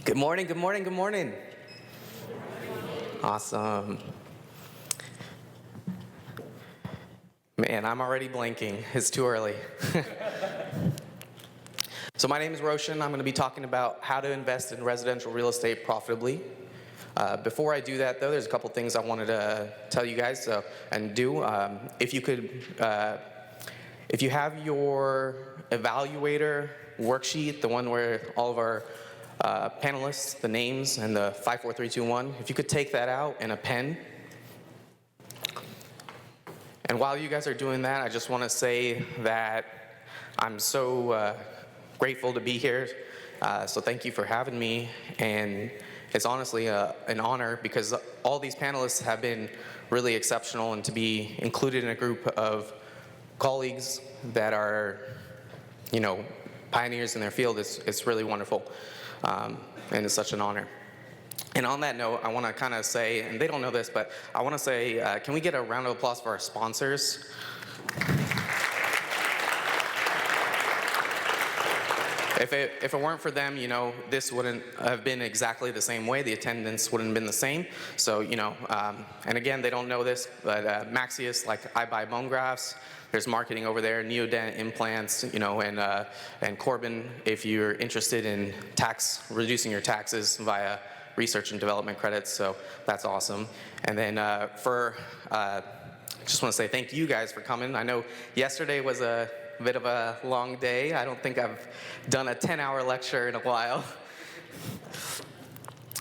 Good morning, good morning, good morning. Awesome. Man, I'm already blinking. It's too early. So my name is Roshan. I'm going to be talking about how to invest in residential real estate profitably. Before I do that, though, there's a couple things I wanted to tell you guys and do. If you have your evaluator worksheet, the one where all of our panelists, the names, and the 5, 4, 3, 2, 1, if you could take that out and a pen. And while you guys are doing that, I just want to say that I'm so grateful to be here. So thank you for having me. And it's honestly an honor because all these panelists have been really exceptional, and to be included in a group of colleagues that are, pioneers in their field is really wonderful. And it's such an honor. And on that note, I want to kind of say, and they don't know this, but I want to say, can we get a round of applause for our sponsors? If it weren't for them, this wouldn't have been exactly the same way. The attendance wouldn't have been the same. So, and again, they don't know this, but Maxius, like I buy bone grafts. There's marketing over there, Neodent implants, and Corbin, if you're interested in reducing your taxes via research and development credits, so that's awesome. And then just want to say thank you guys for coming. I know yesterday was a bit of a long day. I don't think I've done a 10-hour lecture in a while.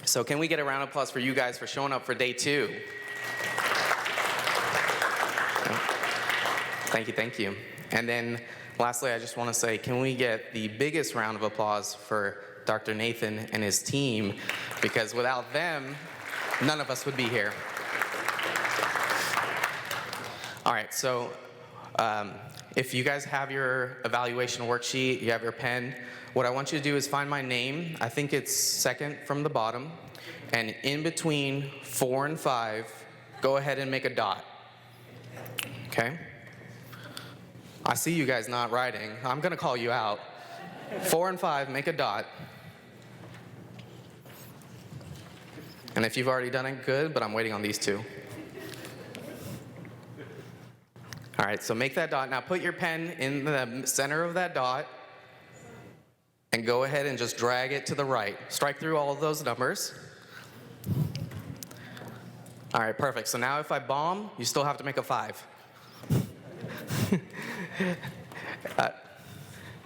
So can we get a round of applause for you guys for showing up for day 2? Thank you. And then lastly, I just want to say, can we get the biggest round of applause for Dr. Nathan and his team, because without them, none of us would be here. All right, so if you guys have your evaluation worksheet, you have your pen, what I want you to do is find my name. I think it's second from the bottom. And in between 4 and 5, go ahead and make a dot. Okay? I see you guys not writing. I'm going to call you out. 4 and 5, make a dot. And if you've already done it, good, but I'm waiting on these 2. All right, so make that dot. Now put your pen in the center of that dot and go ahead and just drag it to the right. Strike through all of those numbers. All right, perfect. So now if I bomb, you still have to make a 5.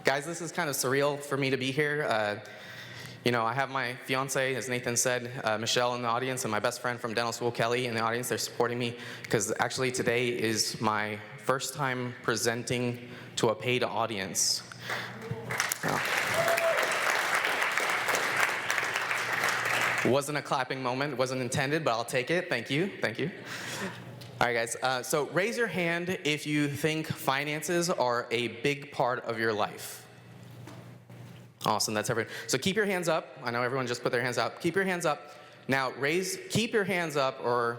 Guys, this is kind of surreal for me to be here. I have my fiance, as Nathan said, Michelle in the audience, and my best friend from dental school, Kelly, in the audience. They're supporting me because actually today is my first time presenting to a paid audience. Wasn't a clapping moment, wasn't intended, but I'll take it. Thank you. All right, guys, so raise your hand if you think finances are a big part of your life. Awesome, that's everyone. So keep your hands up. I know everyone just put their hands up. Keep your hands up. Now keep your hands up, or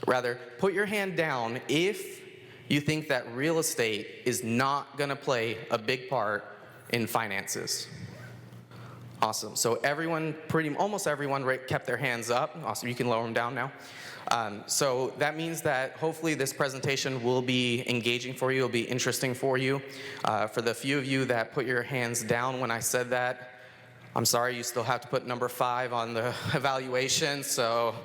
rather, put your hand down if you think that real estate is not gonna play a big part in finances. Awesome, so almost everyone kept their hands up. Awesome, you can lower them down now. So that means that hopefully this presentation will be engaging for you, it'll be interesting for you. For the few of you that put your hands down when I said that, I'm sorry, you still have to put number 5 on the evaluation, so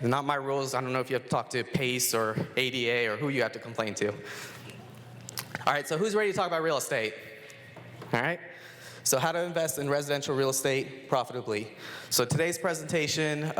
not my rules. I don't know if you have to talk to PACE or ADA or who you have to complain to. All right, so who's ready to talk about real estate? All right. So how to invest in residential real estate profitably. So today's presentation,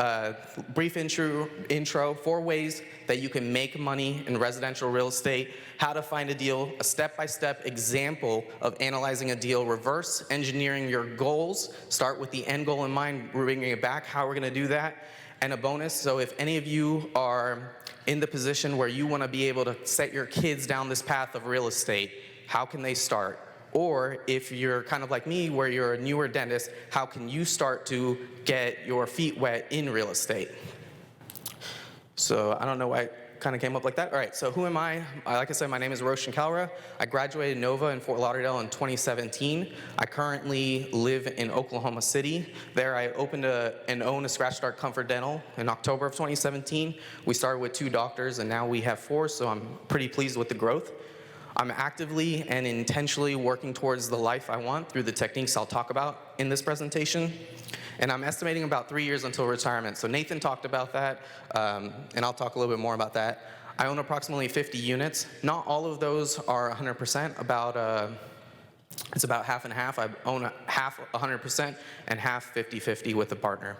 brief intro, 4 ways that you can make money in residential real estate, how to find a deal, a step-by-step example of analyzing a deal, reverse engineering your goals, start with the end goal in mind, bringing it back, how we're gonna do that, and a bonus. So if any of you are in the position where you wanna be able to set your kids down this path of real estate, how can they start? Or if you're kind of like me, where you're a newer dentist, how can you start to get your feet wet in real estate? So I don't know why kind of came up like that. All right, so who am I? Like I said, my name is Roshan Kalra. I graduated Nova in Fort Lauderdale in 2017. I currently live in Oklahoma City. There I opened and own a Scratch Start Comfort Dental in October of 2017. We started with 2 doctors, and now we have 4, so I'm pretty pleased with the growth. I'm actively and intentionally working towards the life I want through the techniques I'll talk about in this presentation. And I'm estimating about 3 years until retirement. So Nathan talked about that, and I'll talk a little bit more about that. I own approximately 50 units. Not all of those are 100%. It's about half and half. I own half 100% and half 50-50 with a partner.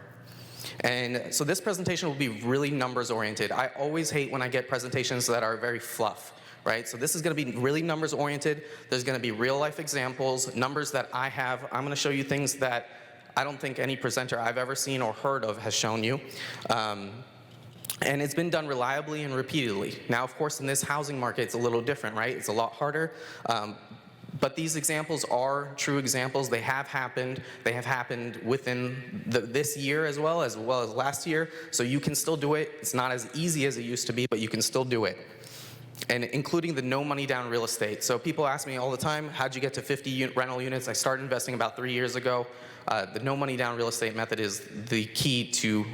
And so this presentation will be really numbers oriented. I always hate when I get presentations that are very fluff. Right? So this is going to be really numbers oriented. There's going to be real life examples, numbers that I have. I'm going to show you things that I don't think any presenter I've ever seen or heard of has shown you. And it's been done reliably and repeatedly. Now, of course, in this housing market, it's a little different, right? It's a lot harder. But these examples are true examples. They have happened. They have happened within this year as well as last year. So you can still do it. It's not as easy as it used to be, but you can still do it. And including the no money down real estate. So people ask me all the time, how'd you get to 50 rental units? I started investing about 3 years ago. The no money down real estate method is the key to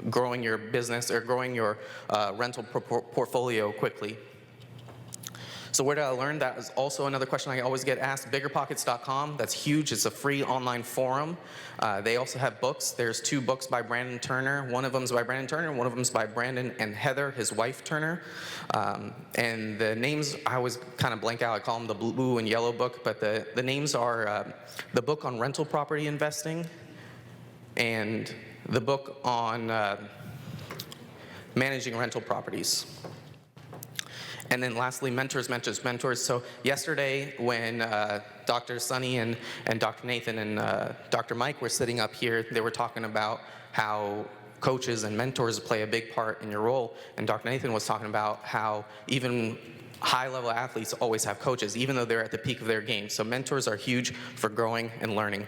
growing your business or growing your rental portfolio quickly. So where did I learn? That is also another question I always get asked. Biggerpockets.com, that's huge. It's a free online forum. They also have books. There's 2 books by Brandon Turner. One of them is by Brandon Turner, one of them is by Brandon and Heather, his wife Turner. And the names, I always kind of blank out. I call them the blue and yellow book, but the names are the book on rental property investing and the book on managing rental properties. And then lastly, mentors. So yesterday when Dr. Sunny and Dr. Nathan and Dr. Mike were sitting up here, they were talking about how coaches and mentors play a big part in your role. And Dr. Nathan was talking about how even high-level athletes always have coaches, even though they're at the peak of their game. So mentors are huge for growing and learning.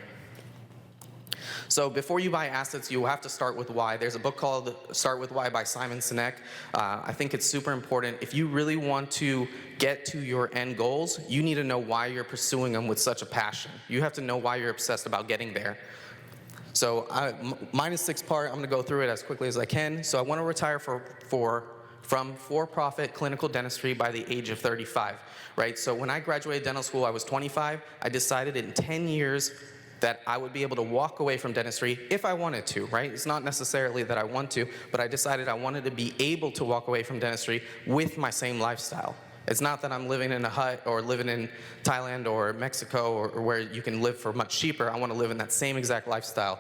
So before you buy assets, you have to start with why. There's a book called Start With Why by Simon Sinek. I think it's super important. If you really want to get to your end goals, you need to know why you're pursuing them with such a passion. You have to know why you're obsessed about getting there. So mine is 6-part. I'm going to go through it as quickly as I can. So I want to retire from for-profit clinical dentistry by the age of 35, right? So when I graduated dental school, I was 25. I decided in 10 years that I would be able to walk away from dentistry if I wanted to, right? It's not necessarily that I want to, but I decided I wanted to be able to walk away from dentistry with my same lifestyle. It's not that I'm living in a hut or living in Thailand or Mexico or where you can live for much cheaper. I want to live in that same exact lifestyle.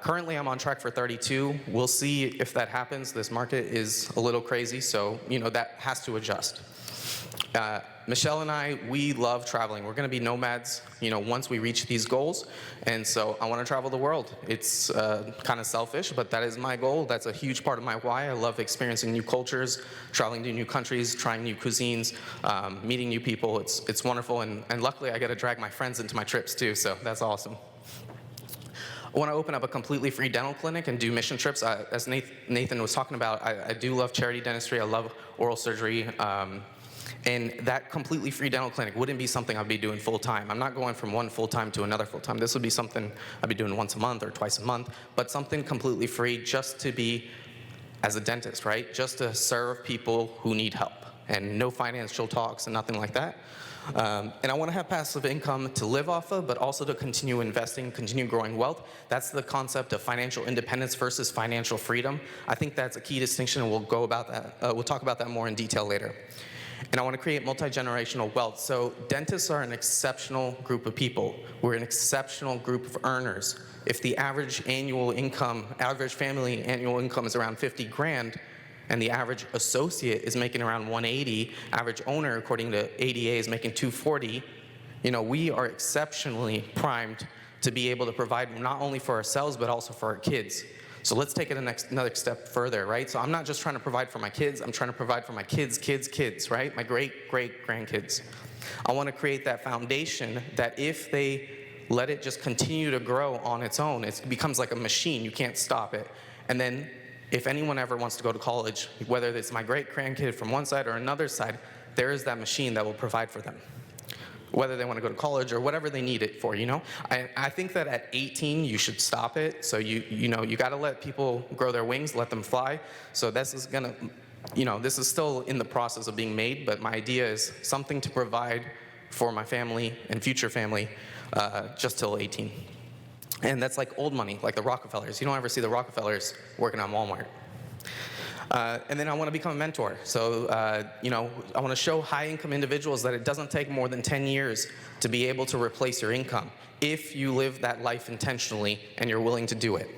Currently, I'm on track for 32. We'll see if that happens. This market is a little crazy, so that has to adjust. Michelle and I, we love traveling. We're going to be nomads, once we reach these goals. And so I want to travel the world. It's kind of selfish, but that is my goal. That's a huge part of my why. I love experiencing new cultures, traveling to new countries, trying new cuisines, meeting new people. It's wonderful. And luckily, I get to drag my friends into my trips too, so that's awesome. I want to open up a completely free dental clinic and do mission trips. As Nathan was talking about, I do love charity dentistry. I love oral surgery. And that completely free dental clinic wouldn't be something I'd be doing full-time. I'm not going from one full-time to another full-time. This would be something I'd be doing once a month or twice a month, but something completely free just to be, as a dentist, right? Just to serve people who need help. And no financial talks and nothing like that. And I want to have passive income to live off of, but also to continue investing, continue growing wealth. That's the concept of financial independence versus financial freedom. I think that's a key distinction, and we'll go about that. We'll talk about that more in detail later. And I want to create multi-generational wealth. So dentists are an exceptional group of people. We're an exceptional group of earners. If the average family annual income is around 50 grand, and the average associate is making around 180, average owner, according to ADA, is making 240, we are exceptionally primed to be able to provide not only for ourselves, but also for our kids. So let's take it another step further, right? So I'm not just trying to provide for my kids, I'm trying to provide for my kids' kids, right? My great-great-grandkids. I want to create that foundation that if they let it just continue to grow on its own, it becomes like a machine, you can't stop it. And then if anyone ever wants to go to college, whether it's my great-grandkid from one side or another side, there is that machine that will provide for them, whether they want to go to college or whatever they need it for, you know? I think that at 18, you should stop it. So you got to let people grow their wings, let them fly. So this is going to, this is still in the process of being made, but my idea is something to provide for my family and future family just till 18. And that's like old money, like the Rockefellers. You don't ever see the Rockefellers working on Walmart. And then I want to become a mentor. So, I want to show high-income individuals that it doesn't take more than 10 years to be able to replace your income if you live that life intentionally and you're willing to do it.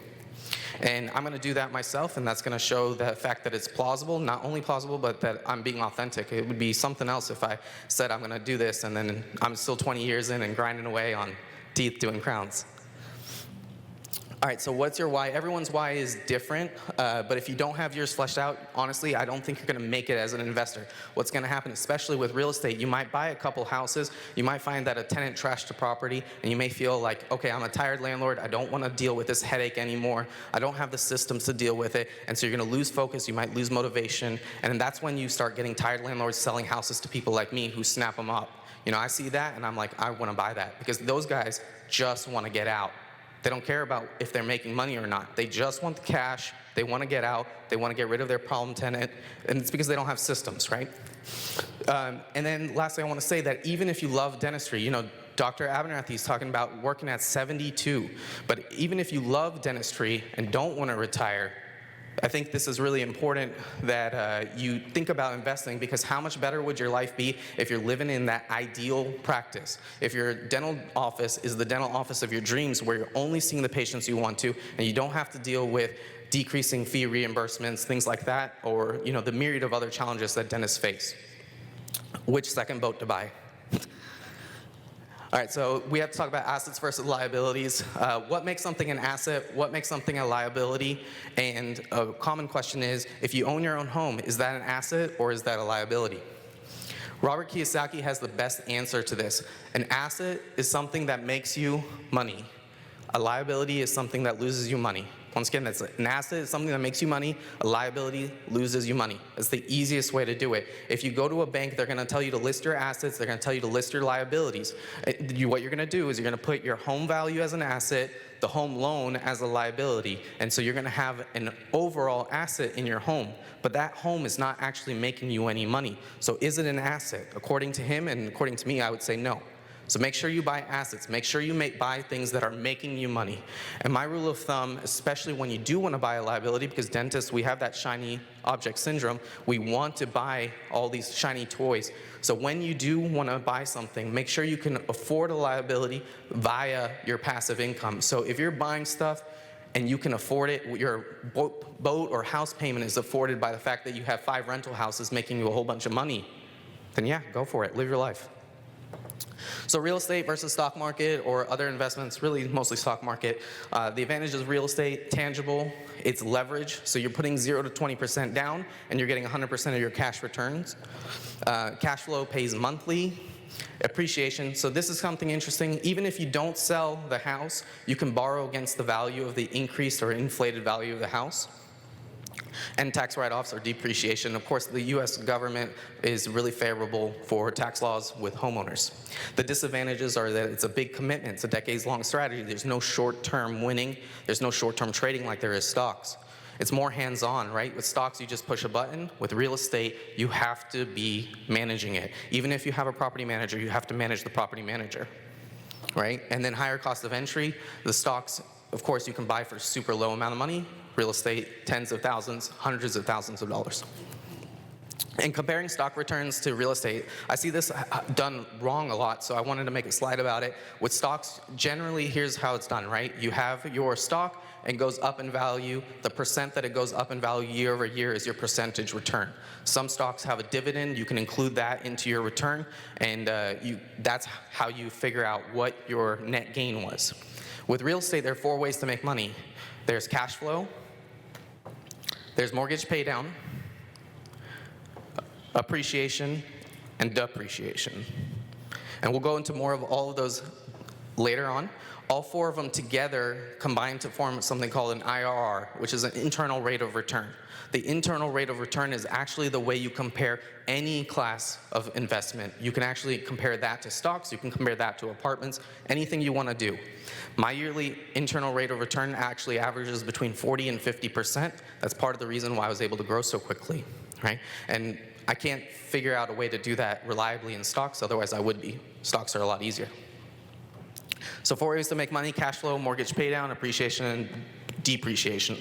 And I'm going to do that myself, and that's going to show the fact that it's plausible, not only plausible, but that I'm being authentic. It would be something else if I said I'm going to do this, and then I'm still 20 years in and grinding away on teeth doing crowns. All right, so what's your why? Everyone's why is different, but if you don't have yours fleshed out, honestly, I don't think you're gonna make it as an investor. What's gonna happen, especially with real estate, you might buy a couple houses, you might find that a tenant trashed the property, and you may feel like, okay, I'm a tired landlord, I don't wanna deal with this headache anymore, I don't have the systems to deal with it, and so you're gonna lose focus, you might lose motivation, and that's when you start getting tired landlords selling houses to people like me who snap them up. I see that, and I'm like, I wanna buy that, because those guys just wanna get out. They don't care about if they're making money or not. They just want the cash. They want to get out. They want to get rid of their problem tenant. And it's because they don't have systems, right? And then lastly, I want to say that even if you love dentistry, Dr. Abernathy is talking about working at 72. But even if you love dentistry and don't want to retire, I think this is really important that you think about investing, because how much better would your life be if you're living in that ideal practice? If your dental office is the dental office of your dreams, where you're only seeing the patients you want to, and you don't have to deal with decreasing fee reimbursements, things like that, or the myriad of other challenges that dentists face. Which second boat to buy? All right, so we have to talk about assets versus liabilities. What makes something an asset? What makes something a liability? And a common question is, if you own your own home, is that an asset or is that a liability? Robert Kiyosaki has the best answer to this. An asset is something that makes you money. A liability is something that loses you money. Once again, that's an asset is something that makes you money. A liability loses you money. That's the easiest way to do it. If you go to a bank, they're going to tell you to list your assets. They're going to tell you to list your liabilities. What you're going to do is you're going to put your home value as an asset, the home loan as a liability. And so you're going to have an overall asset in your home. But that home is not actually making you any money. So is it an asset? According to him and according to me, I would say no. So make sure you buy assets. Make sure you buy things that are making you money. And my rule of thumb, especially when you do want to buy a liability, because dentists, we have that shiny object syndrome, we want to buy all these shiny toys. So when you do want to buy something, make sure you can afford a liability via your passive income. So if you're buying stuff and you can afford it, your boat or house payment is afforded by the fact that you have 5 rental houses making you a whole bunch of money, then yeah, go for it. Live your life. So real estate versus stock market or other investments, really mostly stock market. The advantage of real estate, tangible, it's leverage. So you're putting 0 to 20% down and you're getting 100% of your cash returns. Cash flow pays monthly. Appreciation, so this is something interesting. Even if you don't sell the house, you can borrow against the value of the increased or inflated value of the house. And tax write-offs or depreciation. Of course, the US government is really favorable for tax laws with homeowners. The disadvantages are that it's a big commitment. It's a decades-long strategy. There's no short-term winning. There's no short-term trading like there is stocks. It's more hands-on, right? With stocks, you just push a button. With real estate, you have to be managing it. Even if you have a property manager, you have to manage the property manager, right? And then higher cost of entry. The stocks, of course, you can buy for a super low amount of money. Real estate, tens of thousands, hundreds of thousands of dollars. And comparing stock returns to real estate, I see this done wrong a lot, so I wanted to make a slide about it. With stocks, generally, here's how it's done, right? You have your stock, and goes up in value. The percent that it goes up in value year over year is your percentage return. Some stocks have a dividend. You can include that into your return, and that's how you figure out what your net gain was. With real estate, there are 4 ways to make money. There's cash flow, there's mortgage pay down, appreciation, and depreciation. And we'll go into more of all of those later on. All 4 of them together combine to form something called an IRR, which is an internal rate of return. The internal rate of return is actually the way you compare any class of investment. You can actually compare that to stocks, you can compare that to apartments, anything you want to do. My yearly internal rate of return actually averages between 40 and 50%. That's part of the reason why I was able to grow so quickly, right? And I can't figure out a way to do that reliably in stocks, otherwise I would be. Stocks are a lot easier. So 4 ways to make money: cash flow, mortgage paydown, appreciation, and depreciation.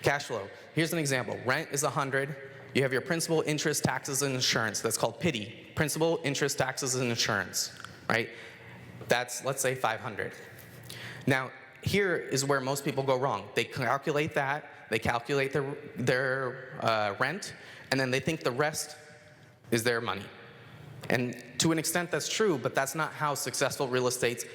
Cash flow. Here's an example. Rent is 100. You have your principal, interest, taxes, and insurance. That's called PITI. Principal, interest, taxes, and insurance, right? That's, let's say, 500. Now, here is where most people go wrong. They calculate that, they calculate their rent, and then they think the rest is their money. And to an extent, that's true, but that's not how successful real estate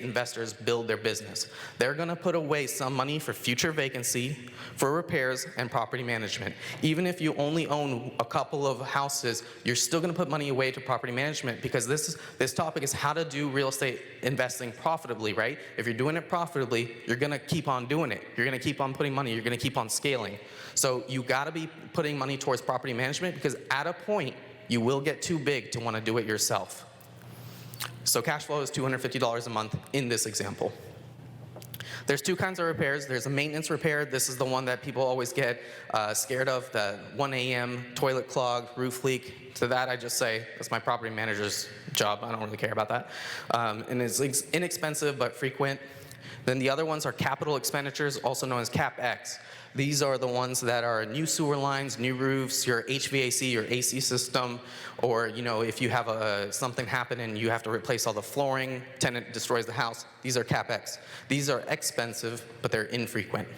investors build their business. They're going to put away some money for future vacancy, for repairs, and property management. Even if you only own a couple of houses, you're still going to put money away to property management, because this topic is how to do real estate investing profitably, right? If you're doing it profitably, you're going to keep on doing it. You're going to keep on putting money. You're going to keep on scaling. So you got to be putting money towards property management, because at a point, you will get too big to want to do it yourself. So cash flow is $250 a month in this example. There's 2 kinds of repairs. There's a maintenance repair. This is the one that people always get scared of, the 1 a.m. toilet clog, roof leak. To that, I just say, that's my property manager's job. I don't really care about that. And it's inexpensive but frequent. Then the other ones are capital expenditures, also known as CapEx. These are the ones that are new sewer lines, new roofs, your HVAC, your AC system, or if you have something happen and you have to replace all the flooring, tenant destroys the house. These are CapEx. These are expensive, but they're infrequent.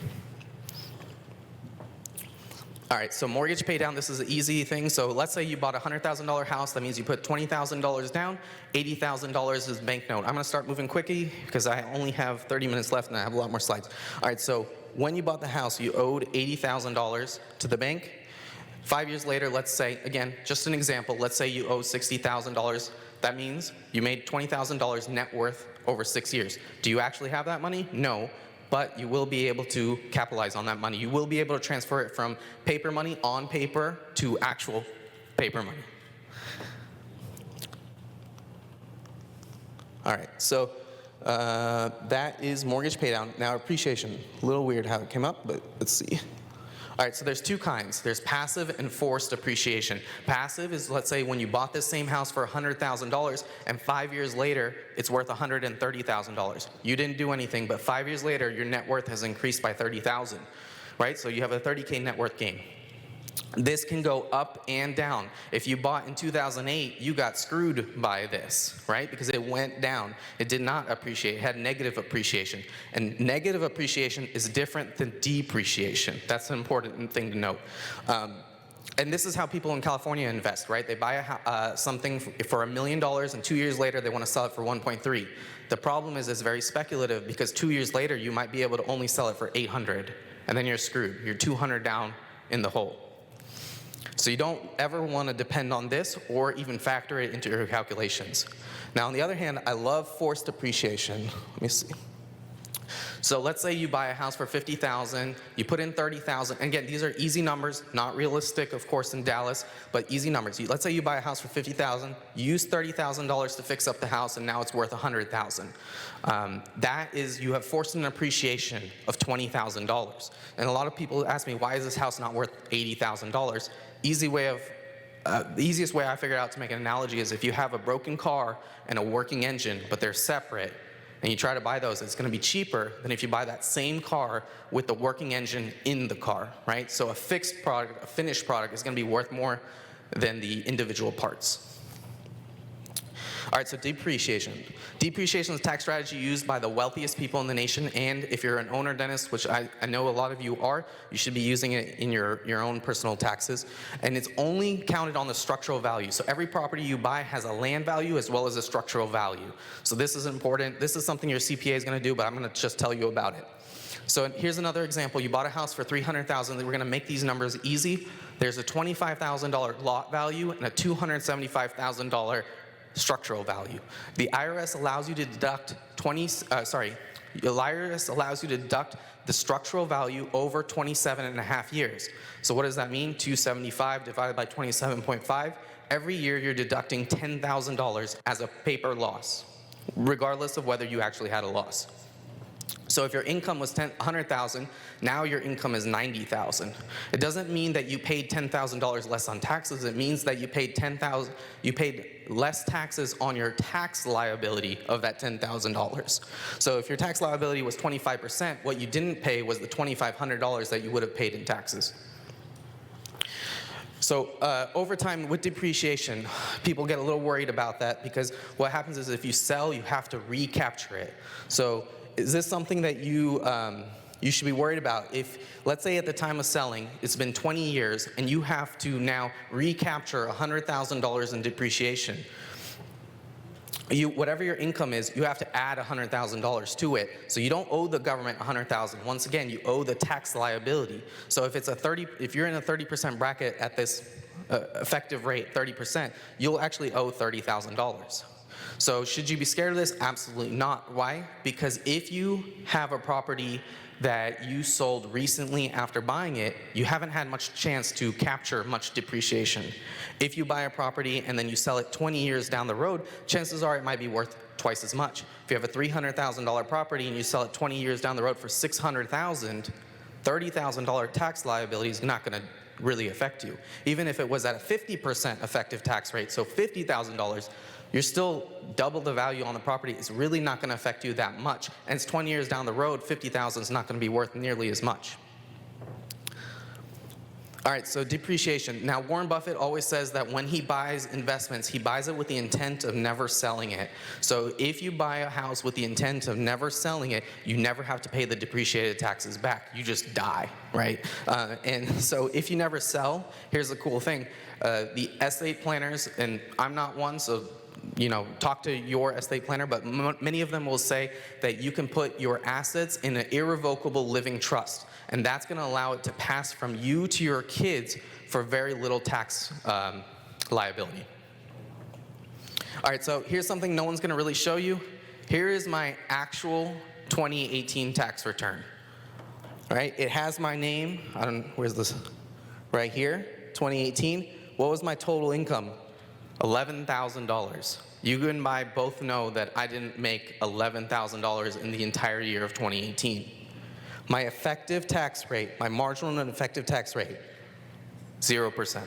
All right, so mortgage pay down, this is an easy thing. So let's say you bought a $100,000 house. That means you put $20,000 down, $80,000 is banknote. I'm gonna start moving quickly because I only have 30 minutes left and I have a lot more slides. All right, so when you bought the house, you owed $80,000 to the bank. 5 years later, let's say, again, just an example, let's say you owe $60,000. That means you made $20,000 net worth over 6 years. Do you actually have that money? No. But you will be able to capitalize on that money. You will be able to transfer it from paper money on paper to actual paper money. All right, so that is mortgage paydown. Now appreciation, a little weird how it came up, but let's see. All right, so there's 2 kinds. There's passive and forced appreciation. Passive is, let's say, when you bought this same house for $100,000 and 5 years later, it's worth $130,000. You didn't do anything, but 5 years later, your net worth has increased by $30,000, right? So you have a $30K net worth gain. This can go up and down. If you bought in 2008, you got screwed by this, right? Because it went down. It did not appreciate. It had negative appreciation. And negative appreciation is different than depreciation. That's an important thing to note. And this is how people in California invest, right? They buy something for $1 million, and 2 years later, they want to sell it for 1.3. The problem is it's very speculative, because 2 years later, you might be able to only sell it for 800, and then you're screwed. You're 200 down in the hole. So you don't ever want to depend on this or even factor it into your calculations. Now, on the other hand, I love forced appreciation. Let me see. So let's say you buy a house for $50,000, you put in $30,000. And again, these are easy numbers, not realistic, of course, in Dallas, but easy numbers. Let's say you buy a house for $50,000, you use $30,000 to fix up the house, and now it's worth $100,000. That is, you have forced an appreciation of $20,000. And a lot of people ask me, why is this house not worth $80,000? The easiest way I figured out to make an analogy is if you have a broken car and a working engine, but they're separate, and you try to buy those, it's going to be cheaper than if you buy that same car with the working engine in the car, right? So a fixed product, a finished product, is going to be worth more than the individual parts. All right, so depreciation. Depreciation is a tax strategy used by the wealthiest people in the nation, and if you're an owner dentist, which I know a lot of you are, you should be using it in your own personal taxes. And it's only counted on the structural value. So every property you buy has a land value as well as a structural value. So this is important. This is something your CPA is going to do, but I'm going to just tell you about it. So here's another example. You bought a house for $300,000. We're going to make these numbers easy. There's a $25,000 lot value and a $275,000 structural value. The IRS allows you to deduct the IRS allows you to deduct the structural value over 27 and a half years. So what does that mean? 275 divided by 27.5. Every year you're deducting $10,000 as a paper loss, regardless of whether you actually had a loss. So if your income was $100,000, now your income is $90,000. It doesn't mean that you paid $10,000 less on taxes. It means that you paid less taxes on your tax liability of that $10,000. So if your tax liability was 25%, what you didn't pay was the $2,500 that you would have paid in taxes. So over time, with depreciation, people get a little worried about that because what happens is if you sell, you have to recapture it. So is this something that you should be worried about? If, let's say at the time of selling, it's been 20 years, and you have to now recapture $100,000 in depreciation. Whatever your income is, you have to add $100,000 to it. So you don't owe the government $100,000. Once again, you owe the tax liability. So if you're in a 30% bracket at this effective rate, 30%, you'll actually owe $30,000. So should you be scared of this? Absolutely not. Why? Because if you have a property that you sold recently after buying it, you haven't had much chance to capture much depreciation. If you buy a property and then you sell it 20 years down the road, chances are it might be worth twice as much. If you have a $300,000 property and you sell it 20 years down the road for $600,000, $30,000 tax liability is not going to really affect you. Even if it was at a 50% effective tax rate, so $50,000, you're still double the value on the property. It's really not going to affect you that much. And it's 20 years down the road, $50,000 is not going to be worth nearly as much. All right, so depreciation. Now, Warren Buffett always says that when he buys investments, he buys it with the intent of never selling it. So if you buy a house with the intent of never selling it, you never have to pay the depreciated taxes back. You just die, right? And so if you never sell, here's the cool thing. The estate planners, and I'm not one, so talk to your estate planner, but many of them will say that you can put your assets in an irrevocable living trust, and that's going to allow it to pass from you to your kids for very little tax liability. All right, so here's something no one's going to really show you. Here is my actual 2018 tax return. All right, it has my name. Where's this? Right here, 2018. What was my total income? $11,000. You and I both know that I didn't make $11,000 in the entire year of 2018. My effective tax rate, my marginal and effective tax rate, 0%.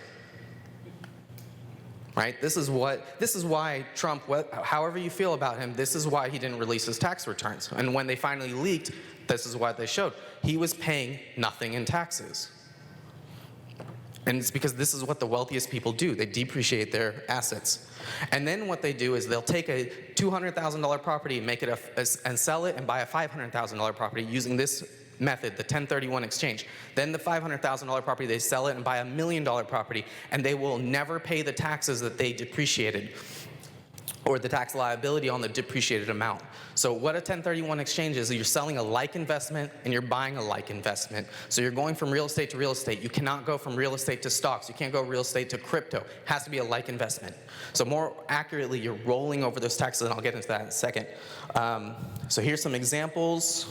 Right? This is why Trump, however you feel about him, this is why he didn't release his tax returns. And when they finally leaked, this is what they showed. He was paying nothing in taxes. And it's because this is what the wealthiest people do. They depreciate their assets. And then what they do is they'll take a $200,000 property and make it and sell it and buy a $500,000 property using this method, the 1031 exchange. Then the $500,000 property, they sell it and buy a $1 million property, and they will never pay the taxes that they depreciated or the tax liability on the depreciated amount. So what a 1031 exchange is, you're selling a like investment and you're buying a like investment. So you're going from real estate to real estate. You cannot go from real estate to stocks. You can't go real estate to crypto. It has to be a like investment. So more accurately, you're rolling over those taxes, and I'll get into that in a second. So here's some examples.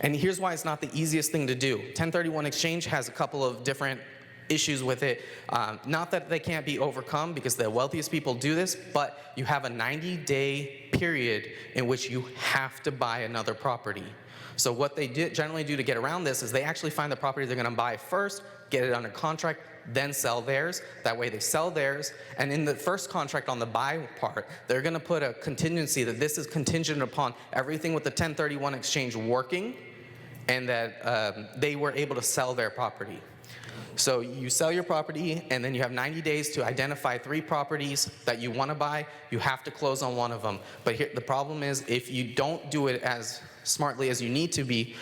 And here's why it's not the easiest thing to do. 1031 exchange has a couple of different issues with it. Not that they can't be overcome, because the wealthiest people do this, but you have a 90-day period in which you have to buy another property. So what they generally do to get around this is they actually find the property they're going to buy first, get it under contract, then sell theirs. That way they sell theirs, and in the first contract on the buy part, they're going to put a contingency that this is contingent upon everything with the 1031 exchange working, and that they were able to sell their property. So you sell your property, and then you have 90 days to identify 3 properties that you want to buy. You have to close on one of them. But here, the problem is, if you don't do it as smartly as you need to be,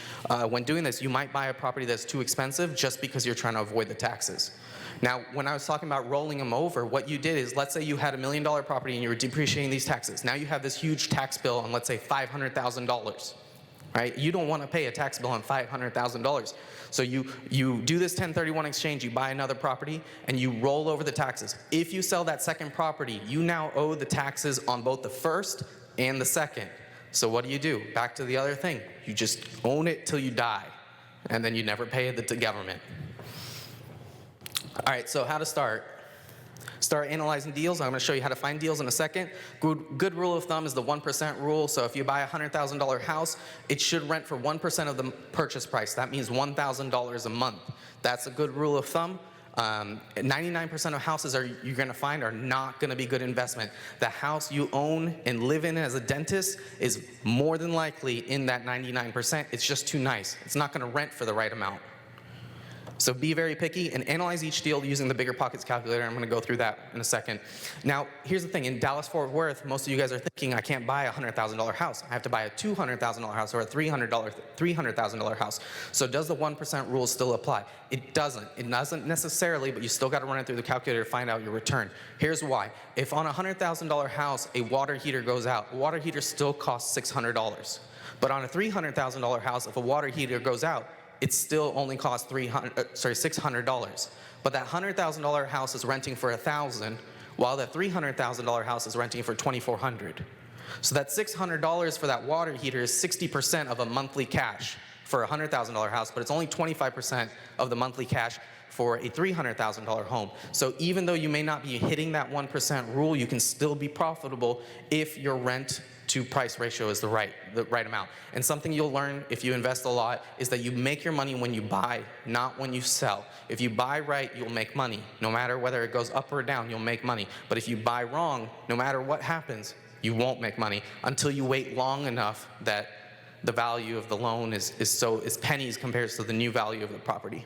when doing this, you might buy a property that's too expensive just because you're trying to avoid the taxes. Now, when I was talking about rolling them over, what you did is, let's say you had a $1 million property and you were depreciating these taxes. Now you have this huge tax bill on, let's say, $500,000. right? You don't want to pay a tax bill on $500,000. So you do this 1031 exchange, you buy another property, and you roll over the taxes. If you sell that second property, you now owe the taxes on both the first and the second. So what do? Back to the other thing. You just own it till you die, and then you never pay it to government. All right, so how to start? Start analyzing deals. I'm going to show you how to find deals in a second. Good rule of thumb is the 1% rule. So if you buy a $100,000 house, it should rent for 1% of the purchase price. That means $1,000 a month. That's a good rule of thumb. 99% of houses you're going to find are not going to be good investment. The house you own and live in as a dentist is more than likely in that 99%. It's just too nice. It's not going to rent for the right amount. So be very picky and analyze each deal using the Bigger Pockets calculator. I'm going to go through that in a second. Now, here's the thing. In Dallas-Fort Worth, most of you guys are thinking, I can't buy a $100,000 house. I have to buy a $200,000 house or a $300,000 house. So does the 1% rule still apply? It doesn't. It doesn't necessarily, but you still got to run it through the calculator to find out your return. Here's why. If on a $100,000 house, a water heater goes out, a water heater still costs $600. But on a $300,000 house, if a water heater goes out, it still only costs $600. But that $100,000 house is renting for $1,000, while that $300,000 house is renting for $2,400. So that $600 for that water heater is 60% of a monthly cash for a $100,000 house, but it's only 25% of the monthly cash for a $300,000 home. So even though you may not be hitting that 1% rule, you can still be profitable if your rent to price ratio is the right amount. And something you'll learn if you invest a lot is that you make your money when you buy, not when you sell. If you buy right, you'll make money. No matter whether it goes up or down, you'll make money. But if you buy wrong, no matter what happens, you won't make money until you wait long enough that the value of the loan is pennies compared to the new value of the property.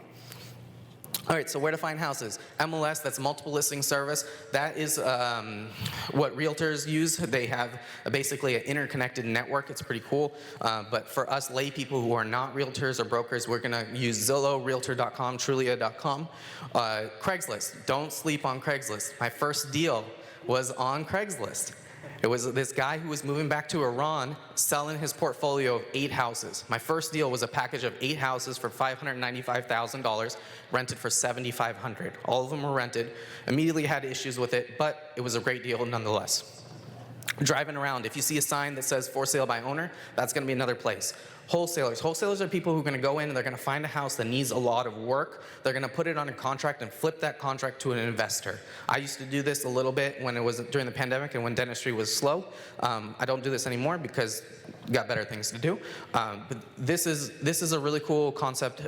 All right, so where to find houses? MLS, that's multiple listing service. That is what realtors use. They have basically an interconnected network. It's pretty cool. But for us lay people who are not realtors or brokers, we're gonna use Zillow, Realtor.com, Trulia.com. Craigslist, don't sleep on Craigslist. My first deal was on Craigslist. It was this guy who was moving back to Iran, selling his portfolio of 8 houses. My first deal was a package of 8 houses for $595,000, rented for $7,500. All of them were rented. Immediately had issues with it, but it was a great deal nonetheless. Driving around, if you see a sign that says for sale by owner, that's going to be another place. Wholesalers. Wholesalers are people who are going to go in and they're going to find a house that needs a lot of work. They're going to put it on a contract and flip that contract to an investor. I used to do this a little bit when it was during the pandemic and when dentistry was slow. I don't do this anymore because got better things to do. But this is a really cool concept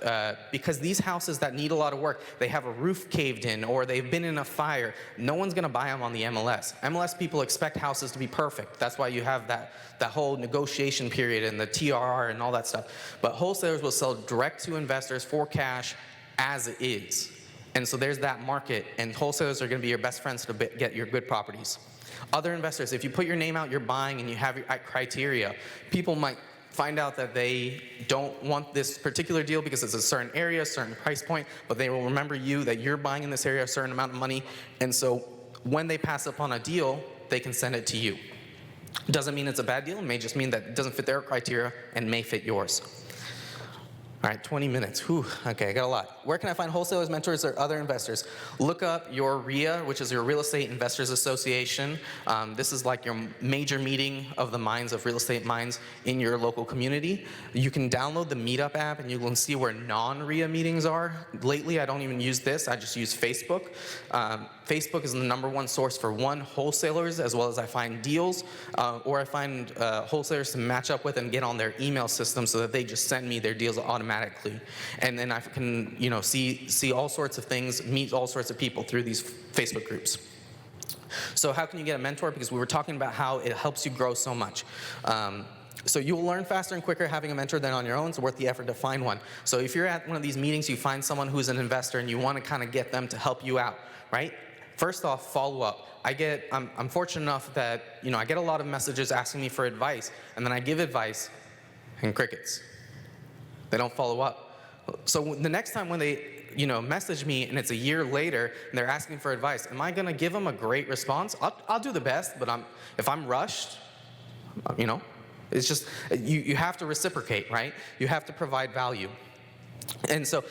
because these houses that need a lot of work, they have a roof caved in or they've been in a fire. No one's going to buy them on the MLS. MLS people expect houses to be perfect. That's why you have that whole negotiation period and the TRR and all that stuff. But wholesalers will sell direct to investors for cash as it is. And so there's that market, and wholesalers are going to be your best friends to get your good properties. Other investors, if you put your name out, you're buying, and you have your criteria, people might find out that they don't want this particular deal because it's a certain area, a certain price point, but they will remember you, that you're buying in this area a certain amount of money, and so when they pass upon a deal, they can send it to you. Doesn't mean it's a bad deal. It may just mean that it doesn't fit their criteria and may fit yours. All right, 20 minutes. Whew, okay, I got a lot. Where can I find wholesalers, mentors, or other investors? Look up your RIA, which is your Real Estate Investors Association. This is like your major meeting of the minds of real estate minds in your local community. You can download the Meetup app and you can see where non-RIA meetings are. Lately, I don't even use this. I just use Facebook. Facebook is the #1 source for wholesalers, as well as I find deals, or I find wholesalers to match up with and get on their email system so that they just send me their deals automatically. And then I can, see all sorts of things, meet all sorts of people through these Facebook groups. So how can you get a mentor? Because we were talking about how it helps you grow so much. So you'll learn faster and quicker having a mentor than on your own. It's worth the effort to find one. So if you're at one of these meetings, you find someone who's an investor and you want to kind of get them to help you out, right? First off, follow up. I'm fortunate enough that, I get a lot of messages asking me for advice, and then I give advice and crickets. They don't follow up. So the next time when they, message me and it's a year later and they're asking for advice, am I gonna give them a great response? I'll do the best, but if I'm rushed, It's just, you have to reciprocate, right? You have to provide value. And so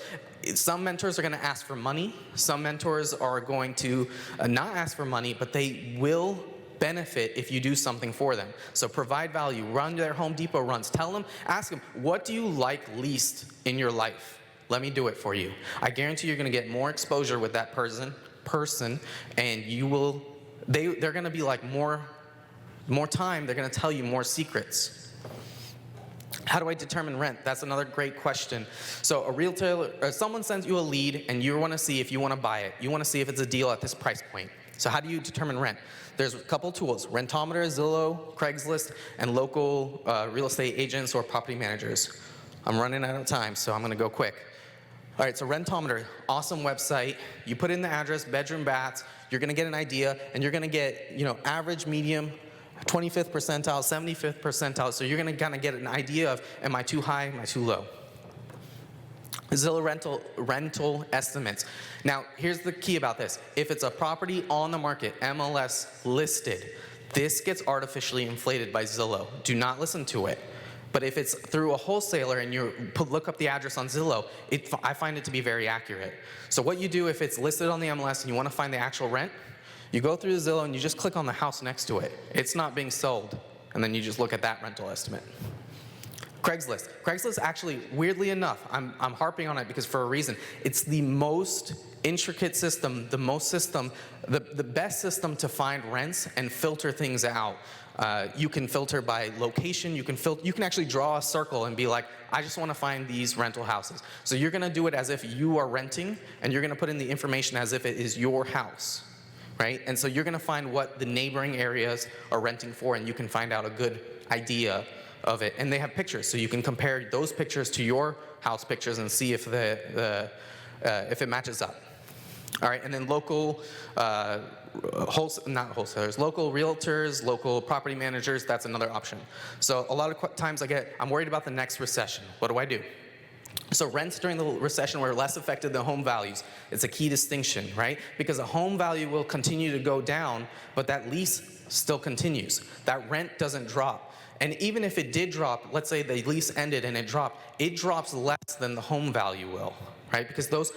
some mentors are going to ask for money. Some mentors are going to not ask for money, but they will benefit if you do something for them. So provide value. Run their Home Depot runs. Tell them, ask them, what do you like least in your life? Let me do it for you. I guarantee you're going to get more exposure with that person, and they're going to be like more time. They're going to tell you more secrets. How do I determine rent? That's another great question. So a realtor, someone sends you a lead, and you want to see if you want to buy it. You want to see if it's a deal at this price point. So how do you determine rent? There's a couple tools: Rentometer, Zillow, Craigslist, and local real estate agents or property managers. I'm running out of time, so I'm going to go quick. All right, so Rentometer, awesome website. You put in the address, bedroom, baths. You're going to get an idea, and you're going to get, average, medium, 25th percentile, 75th percentile. So you're going to kind of get an idea of, am I too high, am I too low? Zillow rental estimates. Now, here's the key about this. If it's a property on the market, MLS listed, this gets artificially inflated by Zillow. Do not listen to it. But if it's through a wholesaler and you look up the address on Zillow, I find it to be very accurate. So what you do if it's listed on the MLS and you want to find the actual rent, you go through Zillow and you just click on the house next to it. It's not being sold. And then you just look at that rental estimate. Craigslist. Craigslist actually, weirdly enough, I'm harping on it because for a reason. It's the most intricate system, the best system to find rents and filter things out. You can filter by location. You can actually draw a circle and be like, I just want to find these rental houses. So you're going to do it as if you are renting, and you're going to put in the information as if it is your house, right? And so you're going to find what the neighboring areas are renting for, and you can find out a good idea of it. And they have pictures, so you can compare those pictures to your house pictures and see if if it matches up. All right, and then local not wholesalers, local realtors, local property managers, that's another option. So a lot of times I'm worried about the next recession. What do? So rents during the recession were less affected than home values. It's a key distinction, right? Because a home value will continue to go down, but that lease still continues. That rent doesn't drop. And even if it did drop, let's say the lease ended and it drops less than the home value will, right? Because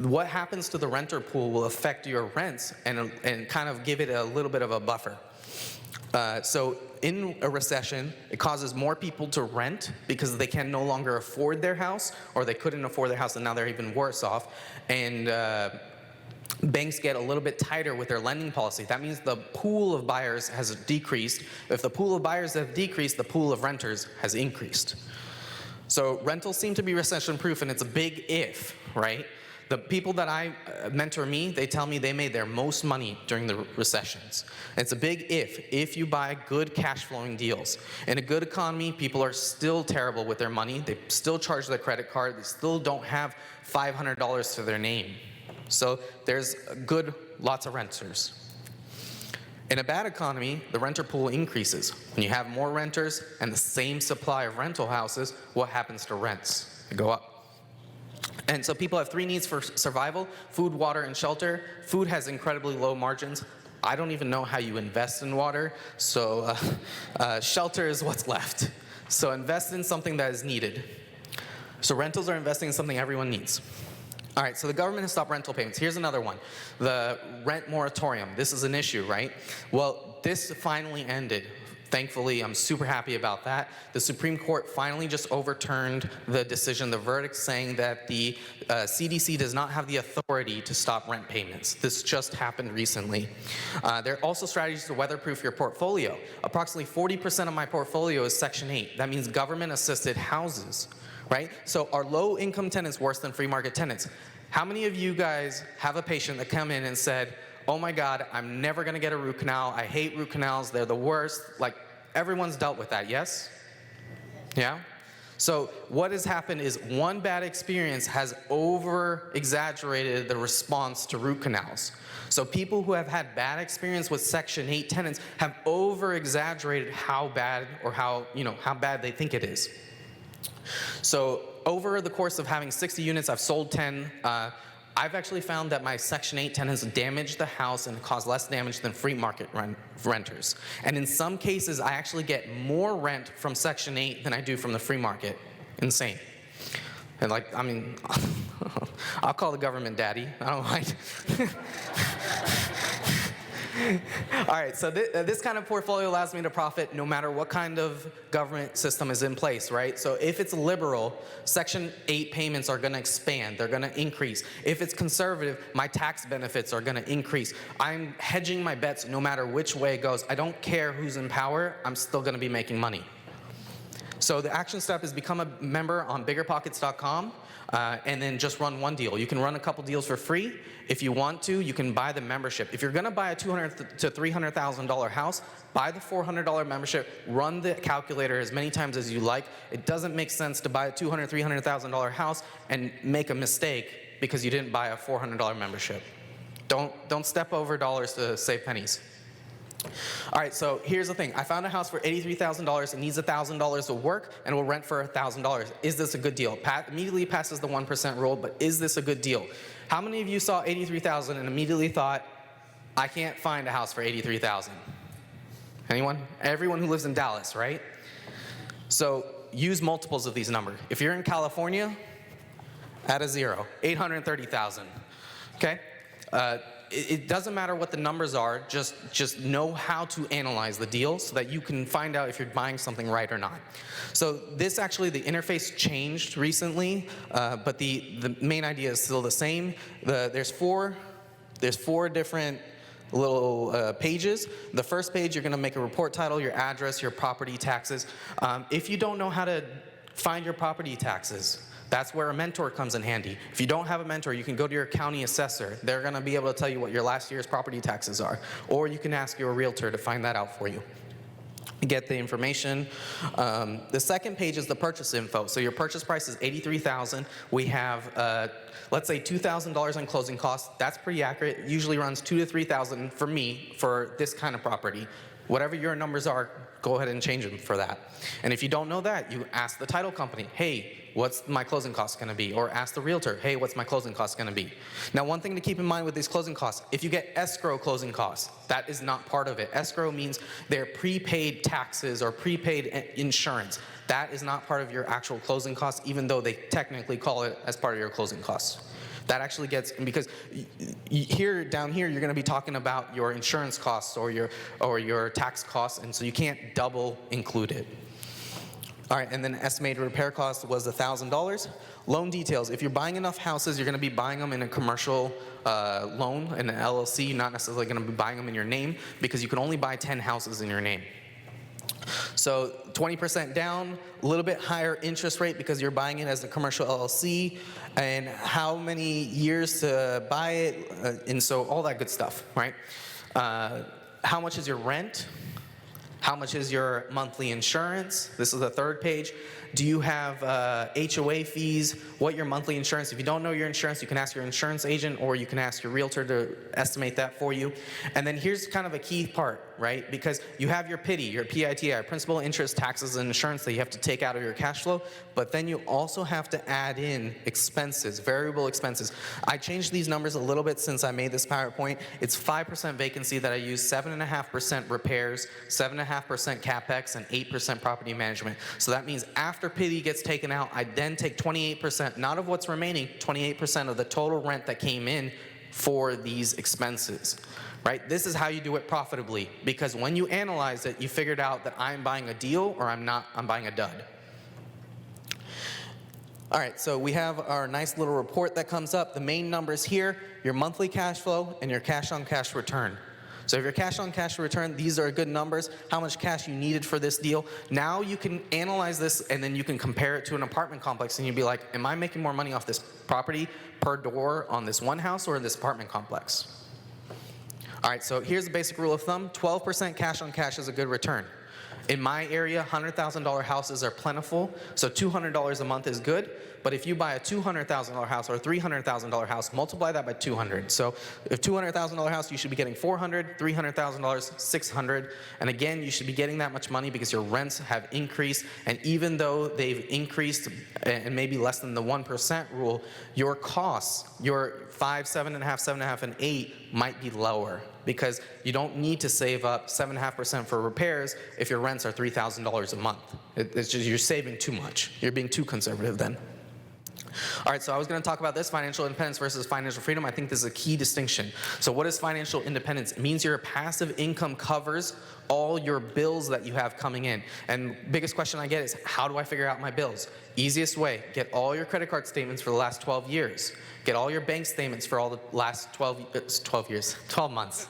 what happens to the renter pool will affect your rents and kind of give it a little bit of a buffer. So in a recession, it causes more people to rent because they can no longer afford their house, or they couldn't afford their house and now they're even worse off. And banks get a little bit tighter with their lending policy. That means the pool of buyers has decreased. If the pool of buyers have decreased, the pool of renters has increased. So rentals seem to be recession-proof, and it's a big if, right? The people that I mentor they tell me they made their most money during the recessions. And it's a big if you buy good cash-flowing deals. In a good economy, people are still terrible with their money. They still charge their credit card. They still don't have $500 to their name. So there's lots of renters. In a bad economy, the renter pool increases. When you have more renters and the same supply of rental houses, what happens to rents? They go up. And so people have 3 needs for survival: food, water, and shelter. Food has incredibly low margins. I don't even know how you invest in water, so shelter is what's left. So invest in something that is needed. So rentals are investing in something everyone needs. All right, so the government has stopped rental payments. Here's another one, the rent moratorium. This is an issue, right? Well, this finally ended. Thankfully, I'm super happy about that. The Supreme Court finally just overturned the decision, the verdict, saying that the CDC does not have the authority to stop rent payments. This just happened recently. There are also strategies to weatherproof your portfolio. Approximately 40% of my portfolio is Section 8. That means government-assisted houses, right? So are low-income tenants worse than free market tenants? How many of you guys have a patient that come in and said, oh my God, I'm never gonna get a root canal. I hate root canals, they're the worst. Like, everyone's dealt with that, yes? Yeah? So what has happened is one bad experience has over-exaggerated the response to root canals. So people who have had bad experience with Section 8 tenants have over-exaggerated how bad or how bad they think it is. So over the course of having 60 units, I've sold 10. I've actually found that my Section 8 tenants damage the house and cause less damage than free market renters. And in some cases, I actually get more rent from Section 8 than I do from the free market. Insane. And like, I mean, I'll call the government daddy. I don't mind. All right, so this kind of portfolio allows me to profit no matter what kind of government system is in place, right? So if it's liberal, Section 8 payments are going to expand. They're going to increase. If it's conservative, my tax benefits are going to increase. I'm hedging my bets no matter which way it goes. I don't care who's in power. I'm still going to be making money. So the action step is become a member on biggerpockets.com. And then just run one deal. You can run a couple deals for free. If you want to, you can buy the membership. If you're going to buy a $200,000 to $300,000 house, buy the $400 membership. Run the calculator as many times as you like. It doesn't make sense to buy a $200,000, $300,000 house and make a mistake because you didn't buy a $400 membership. Don't step over dollars to save pennies. All right, so here's the thing. I found a house for $83,000. It needs $1,000 to work, and it will rent for $1,000. Is this a good deal? Immediately passes the 1% rule, but is this a good deal? How many of you saw $83,000 and immediately thought, I can't find a house for $83,000? Anyone? Everyone who lives in Dallas, right? So use multiples of these numbers. If you're in California, add a zero, $830,000. Okay? It doesn't matter what the numbers are, just know how to analyze the deal so that you can find out if you're buying something right or not. So this actually, the interface changed recently, but the main idea is still the same. There's four different little pages. The first page, you're gonna make a report title, your address, your property taxes. If you don't know how to find your property taxes, that's where a mentor comes in handy. If you don't have a mentor, you can go to your county assessor. They're going to be able to tell you what your last year's property taxes are. Or you can ask your realtor to find that out for you. Get the information. The second page is the purchase info. So your purchase price is $83,000. We have, let's say, $2,000 on closing costs. That's pretty accurate. It usually runs $2,000 to $3,000 for me for this kind of property. Whatever your numbers are, go ahead and change them for that. And if you don't know that, you ask the title company, hey, what's my closing cost going to be? Or ask the realtor, hey, what's my closing cost going to be? Now, one thing to keep in mind with these closing costs, if you get escrow closing costs, that is not part of it. Escrow means they're prepaid taxes or prepaid insurance. That is not part of your actual closing costs, even though they technically call it as part of your closing costs. That actually gets, because down here, you're going to be talking about your insurance costs or your tax costs, and so you can't double include it. All right, and then estimated repair cost was $1,000. Loan details. If you're buying enough houses, you're going to be buying them in a commercial loan, in an LLC. You're not necessarily going to be buying them in your name because you can only buy 10 houses in your name. So 20% down, a little bit higher interest rate because you're buying it as a commercial LLC, and how many years to buy it, and so all that good stuff, right? How much is your rent? How much is your monthly insurance? This is the third page. Do you have HOA fees? What your monthly insurance? If you don't know your insurance, you can ask your insurance agent or you can ask your realtor to estimate that for you. And then here's kind of a key part, right? Because you have your PITI, your PITI, principal, interest, taxes, and insurance that you have to take out of your cash flow, but then you also have to add in expenses, variable expenses. I changed these numbers a little bit since I made this PowerPoint. It's 5% vacancy that I use, 7.5% repairs, 7.5% CapEx, and 8% property management. So that means after PITI gets taken out, I then take 28%, not of what's remaining, 28% of the total rent that came in for these expenses, right? This is how you do it profitably, because when you analyze it, you figured out that I'm buying a deal or I'm not, I'm buying a dud. All right, so we have our nice little report that comes up. The main numbers here, your monthly cash flow and your cash on cash return. So if your cash on cash return, these are good numbers, how much cash you needed for this deal. Now you can analyze this and then you can compare it to an apartment complex and you'd be like, am I making more money off this property per door on this one house or this apartment complex? All right, so here's the basic rule of thumb. 12% cash on cash is a good return. In my area, $100,000 houses are plentiful, so $200 a month is good. But if you buy a $200,000 house or a $300,000 house, multiply that by 200. So if $200,000 house, you should be getting $400, $300,000, $600. And again, you should be getting that much money because your rents have increased. And even though they've increased and maybe less than the 1% rule, your costs, your 5, 7.5, 7.5, and 8 might be lower, because you don't need to save up 7.5% for repairs if your rents are $3,000 a month. It's just, you're saving too much. You're being too conservative then. All right, so I was going to talk about this, financial independence versus financial freedom. I think this is a key distinction. So what is financial independence? It means your passive income covers all your bills that you have coming in. And biggest question I get is, how do I figure out my bills? Easiest way, get all your credit card statements for the last 12 years. Get all your bank statements for all the last 12 months.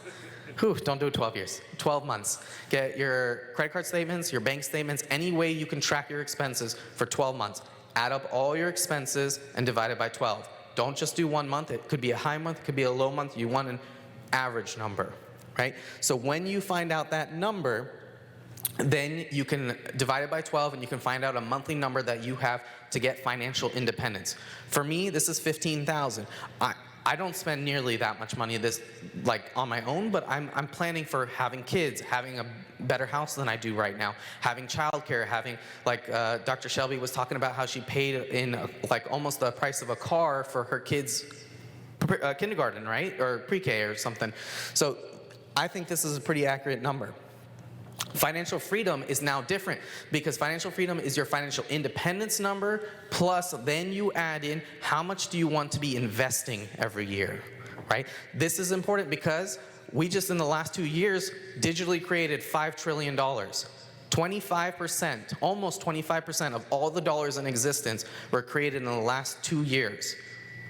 Whew, don't do it 12 years, 12 months. Get your credit card statements, your bank statements, any way you can track your expenses for 12 months. Add up all your expenses and divide it by 12. Don't just do 1 month. It could be a high month, it could be a low month. You want an average number, right? So when you find out that number, then you can divide it by 12 and you can find out a monthly number that you have to get financial independence. For me, this is $15,000. I don't spend nearly that much money on my own, but I'm planning for having kids, having a better house than I do right now, having childcare, having, Dr. Shelby was talking about how she paid in almost the price of a car for her kids' kindergarten, right? Or pre-K or something. So I think this is a pretty accurate number. Financial freedom is now different, because financial freedom is your financial independence number, plus then you add in how much do you want to be investing every year, right? This is important because we just in the last 2 years digitally created $5 trillion. 25%, almost 25% of all the dollars in existence were created in the last 2 years.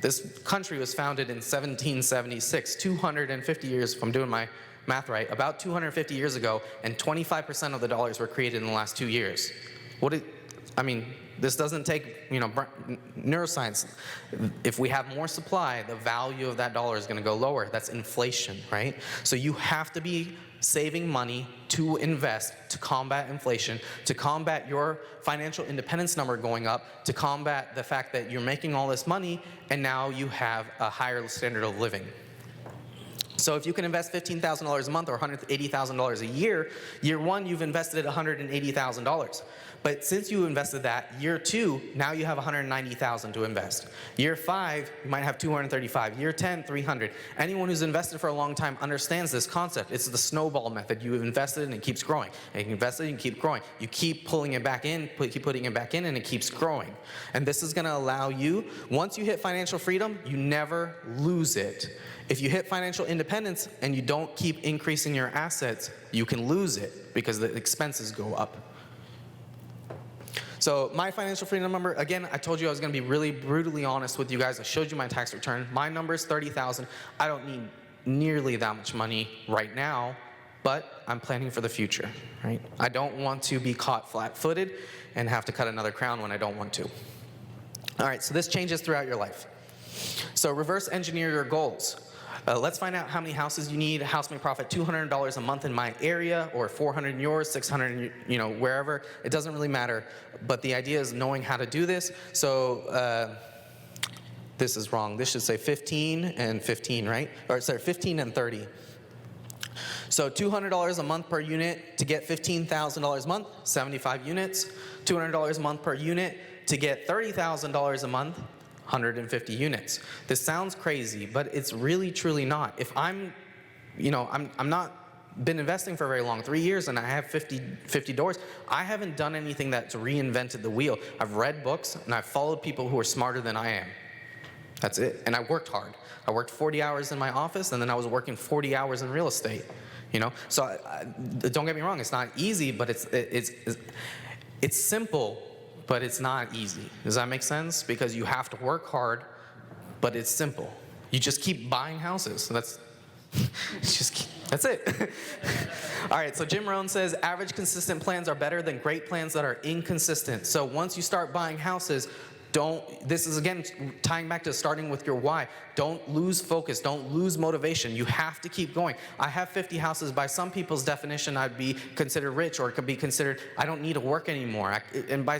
This country was founded in 1776, 250 years, if I'm doing my math right, about 250 years ago, and 25% of the dollars were created in the last 2 years. This doesn't take, neuroscience. If we have more supply, the value of that dollar is going to go lower. That's inflation, right? So you have to be saving money to invest, to combat inflation, to combat your financial independence number going up, to combat the fact that you're making all this money and now you have a higher standard of living. So if you can invest $15,000 a month or $180,000 a year, year one, you've invested $180,000. But since you invested that, year two, now you have $190,000 to invest. Year 5, you might have $235. Year 10, $300. Anyone who's invested for a long time understands this concept. It's the snowball method. You've invested and it keeps growing. And you invest it and keep growing. You keep pulling it back in, keep putting it back in, and it keeps growing. And this is gonna allow you, once you hit financial freedom, you never lose it. If you hit financial independence and you don't keep increasing your assets, you can lose it because the expenses go up. So my financial freedom number, again, I told you I was going to be really brutally honest with you guys. I showed you my tax return. My number is $30,000. I don't need nearly that much money right now, but I'm planning for the future, right? I don't want to be caught flat-footed and have to cut another crown when I don't want to. All right, so this changes throughout your life. So reverse engineer your goals. Let's find out how many houses you need. A house may profit $200 a month in my area, or $400 in yours, $600 in, wherever. It doesn't really matter. But the idea is knowing how to do this. So this is wrong. This should say 15 and 15, right? Or sorry, 15 and 30. So $200 a month per unit to get $15,000 a month, 75 units. $200 a month per unit to get $30,000 a month, 150 units. This sounds crazy, but it's really truly not. If I'm not been investing for very long, 3 years, and I have 50 doors, I haven't done anything that's reinvented the wheel. I've read books and I've followed people who are smarter than I am. That's it. And I worked hard. I worked 40 hours in my office, and then I was working 40 hours in real estate. So don't get me wrong, it's not easy, but it's simple. But it's not easy. Does that make sense? Because you have to work hard, but it's simple. You just keep buying houses. That's it. All right, so Jim Rohn says, average consistent plans are better than great plans that are inconsistent. So once you start buying houses, This is again tying back to starting with your why. Don't lose focus, don't lose motivation. You have to keep going. I have 50 houses. By some people's definition, I'd be considered rich, or it could be considered, I don't need to work anymore. And by,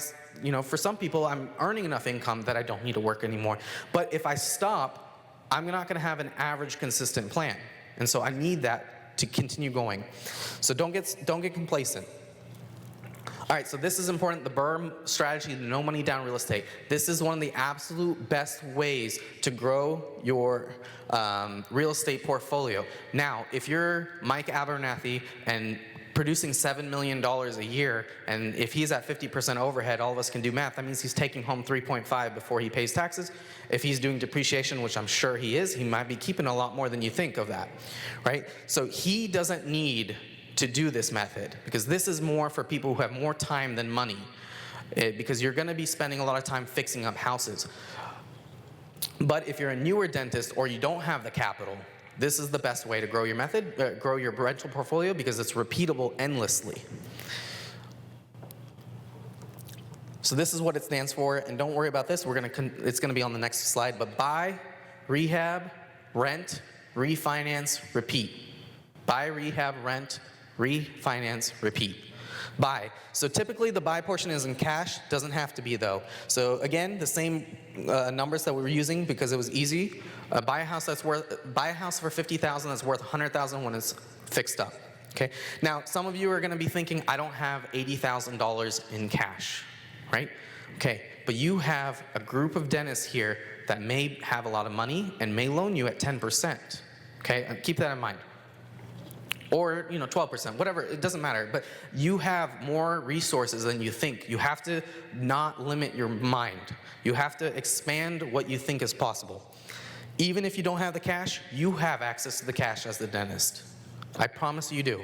for some people, I'm earning enough income that I don't need to work anymore. But if I stop, I'm not gonna have an average consistent plan. And so I need that to continue going. So don't get complacent. All right, so this is important, the BRRRR strategy, the no money down real estate. This is one of the absolute best ways to grow your real estate portfolio. Now, if you're Mike Abernathy and producing $7 million a year, and if he's at 50% overhead, all of us can do math, that means he's taking home 3.5 before he pays taxes. If he's doing depreciation, which I'm sure he is, he might be keeping a lot more than you think of that, right? So he doesn't need to do this method, because this is more for people who have more time than money, because you're going to be spending a lot of time fixing up houses. But if you're a newer dentist or you don't have the capital, this is the best way to grow your method, grow your rental portfolio, because it's repeatable endlessly. So this is what it stands for, and don't worry about this. It's going to be on the next slide. But buy, rehab, rent, refinance, repeat. Buy, rehab, rent, refinance, repeat. Buy. So typically the buy portion is in cash, doesn't have to be though. So again, the same numbers that we were using because it was easy. Buy a house for $50,000 that's worth $100,000 when it's fixed up. Okay. Now some of you are going to be thinking, I don't have $80,000 in cash, right? Okay, but you have a group of dentists here that may have a lot of money and may loan you at 10%. Okay, keep that in mind. Or 12%, whatever, it doesn't matter. But you have more resources than you think. You have to not limit your mind. You have to expand what you think is possible. Even if you don't have the cash, you have access to the cash as the dentist. I promise you do.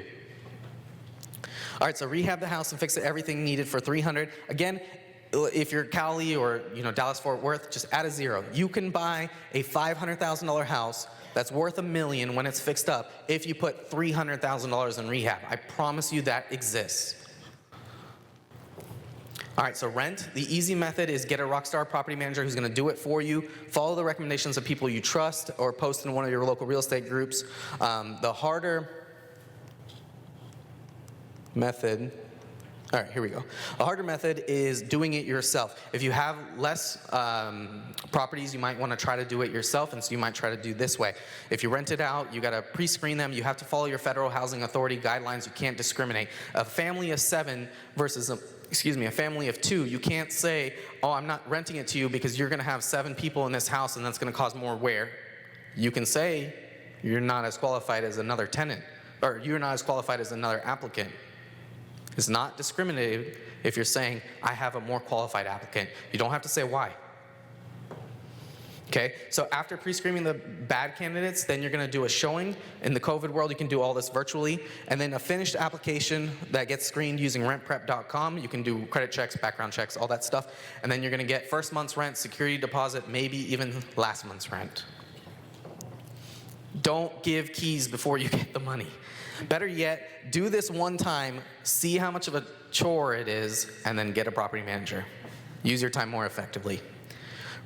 All right, so rehab the house and fix everything needed for $300. Again, if you're Cali or Dallas-Fort Worth, just add a zero. You can buy a $500,000 house that's worth $1 million when it's fixed up if you put $300,000 in rehab. I promise you that exists. All right, so rent. The easy method is get a rockstar property manager who's going to do it for you. Follow the recommendations of people you trust, or post in one of your local real estate groups. The harder method. All right, here we go. A harder method is doing it yourself. If you have less properties, you might want to try to do it yourself, and so you might try to do this way. If you rent it out, you got to pre-screen them. You have to follow your Federal Housing Authority guidelines. You can't discriminate. A family of 7 versus a family of 2, you can't say, oh, I'm not renting it to you because you're going to have 7 people in this house and that's going to cause more wear. You can say you're not as qualified as another tenant, or you're not as qualified as another applicant. It's not discriminated if you're saying, I have a more qualified applicant. You don't have to say why. Okay, so after pre-screening the bad candidates, then you're gonna do a showing. In the COVID world, you can do all this virtually. And then a finished application that gets screened using rentprep.com. You can do credit checks, background checks, all that stuff. And then you're gonna get first month's rent, security deposit, maybe even last month's rent. Don't give keys before you get the money. Better yet, do this one time, see how much of a chore it is, and then get a property manager. Use your time more effectively.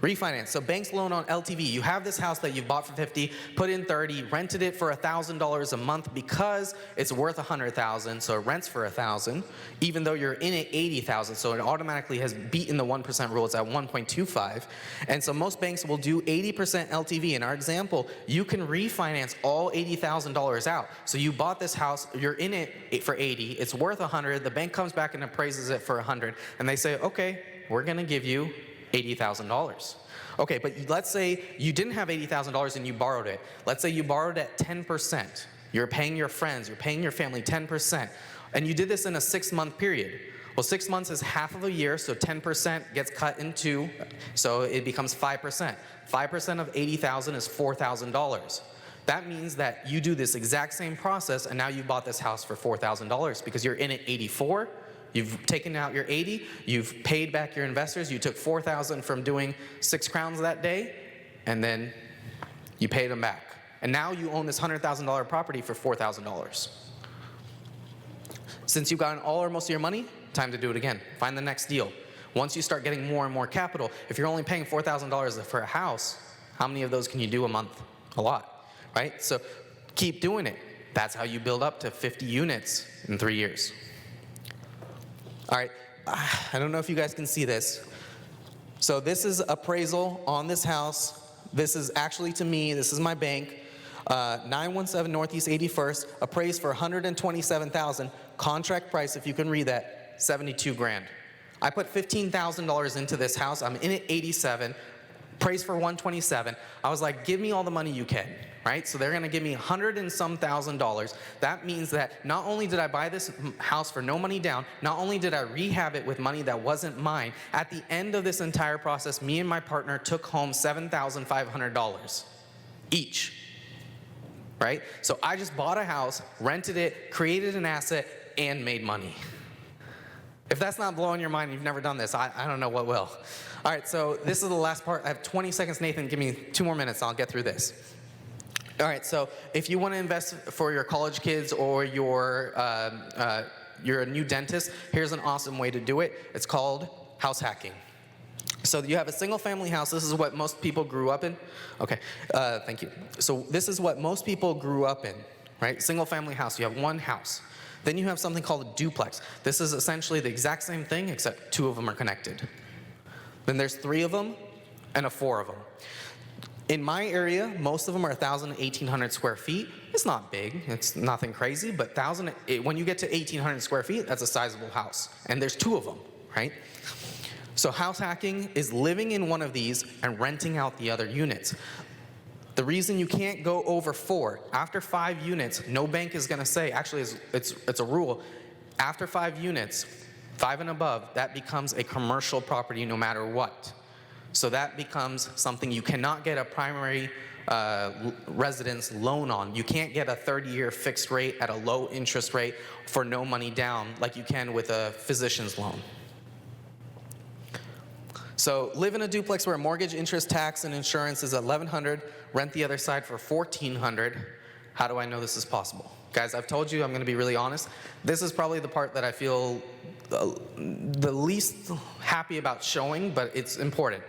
Refinance, so banks loan on LTV. You have this house that you bought for $50, put in $30, rented it for $1,000 a month because it's worth $100,000, so it rents for $1,000, even though you're in it $80,000, so it automatically has beaten the 1% rule. It's at 1.25, and so most banks will do 80% LTV. In our example, you can refinance all $80,000 out. So you bought this house, you're in it for $80, it's worth $100, the bank comes back and appraises it for $100, and they say, okay, we're gonna give you $80,000. Okay, but let's say you didn't have $80,000 and you borrowed it. Let's say you borrowed at 10%. You're paying your friends, you're paying your family 10%. And you did this in a 6-month period. Well, 6 months is half of a year, so 10% gets cut in 2, so it becomes 5%. 5% of $80,000 is $4,000. That means that you do this exact same process, and now you bought this house for $4,000 because you're in it 84. You've taken out your 80, you've paid back your investors, you took 4,000 from doing 6 crowns that day, and then you paid them back. And now you own this $100,000 property for $4,000. Since you've gotten all or most of your money, time to do it again. Find the next deal. Once you start getting more and more capital, if you're only paying $4,000 for a house, how many of those can you do a month? A lot, right? So keep doing it. That's how you build up to 50 units in 3 years. All right, I don't know if you guys can see this. So this is appraisal on this house. This is actually to me, this is my bank. 917 Northeast 81st, appraised for $127,000. Contract price, if you can read that, 72 grand. I put $15,000 into this house. I'm in it 87, appraised for 127. I was like, give me all the money you can, right? So they're gonna give me $100 and some thousand. That means that not only did I buy this house for no money down, not only did I rehab it with money that wasn't mine, at the end of this entire process, me and my partner took home $7,500 each, right? So I just bought a house, rented it, created an asset, and made money. If that's not blowing your mind, you've never done this, I don't know what will. All right, so this is the last part. I have 20 seconds, Nathan. Give me 2 more minutes, and I'll get through this. All right, so if you want to invest for your college kids or you're a new dentist, here's an awesome way to do it. It's called house hacking. So you have a single family house. This is what most people grew up in. Okay, thank you. So this is what most people grew up in, right? Single family house, you have one house. Then you have something called a duplex. This is essentially the exact same thing, except 2 of them are connected. Then there's 3 of them and a 4 of them. In my area, most of them are 1,000 to 1,800 square feet. It's not big, it's nothing crazy, but when you get to 1,800 square feet, that's a sizable house. And there's 2 of them, right? So house hacking is living in one of these and renting out the other units. The reason you can't go over 4, after 5 units, no bank is gonna say, actually it's a rule, after 5 units, 5 and above, that becomes a commercial property no matter what. So that becomes something you cannot get a primary residence loan on. You can't get a 30-year fixed rate at a low interest rate for no money down like you can with a physician's loan. So live in a duplex where mortgage, interest, tax, and insurance is at $1,100, rent the other side for $1,400. How do I know this is possible? Guys, I've told you I'm gonna be really honest. This is probably the part that I feel the least happy about showing, but it's important.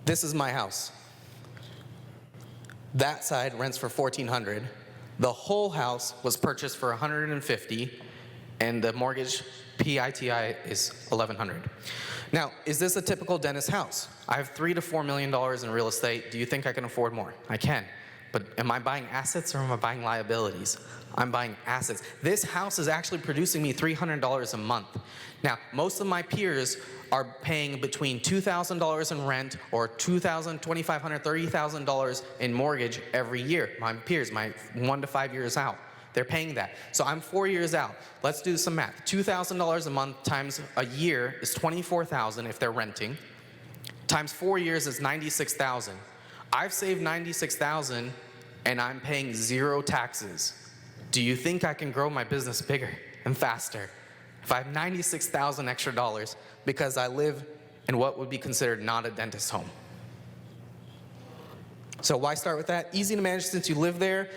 This is my house. That side rents for $1,400. The whole house was purchased for $150, and the mortgage PITI is $1,100. Now, is this a typical dentist house? I have $3 to $4 million in real estate. Do you think I can afford more? I can. But am I buying assets or am I buying liabilities? I'm buying assets. This house is actually producing me $300 a month. Now, most of my peers are paying between $2,000 in rent or $2,000, $2,500, $30,000 in mortgage every year. My peers, my 1 to 5 years out. They're paying that. So I'm 4 years out. Let's do some math. $2,000 a month times a year is $24,000 if they're renting. Times 4 years is $96,000. I've saved $96,000 and I'm paying 0 taxes. Do you think I can grow my business bigger and faster if I have $96,000 extra dollars because I live in what would be considered not a dentist home? So why start with that? Easy to manage since you live there,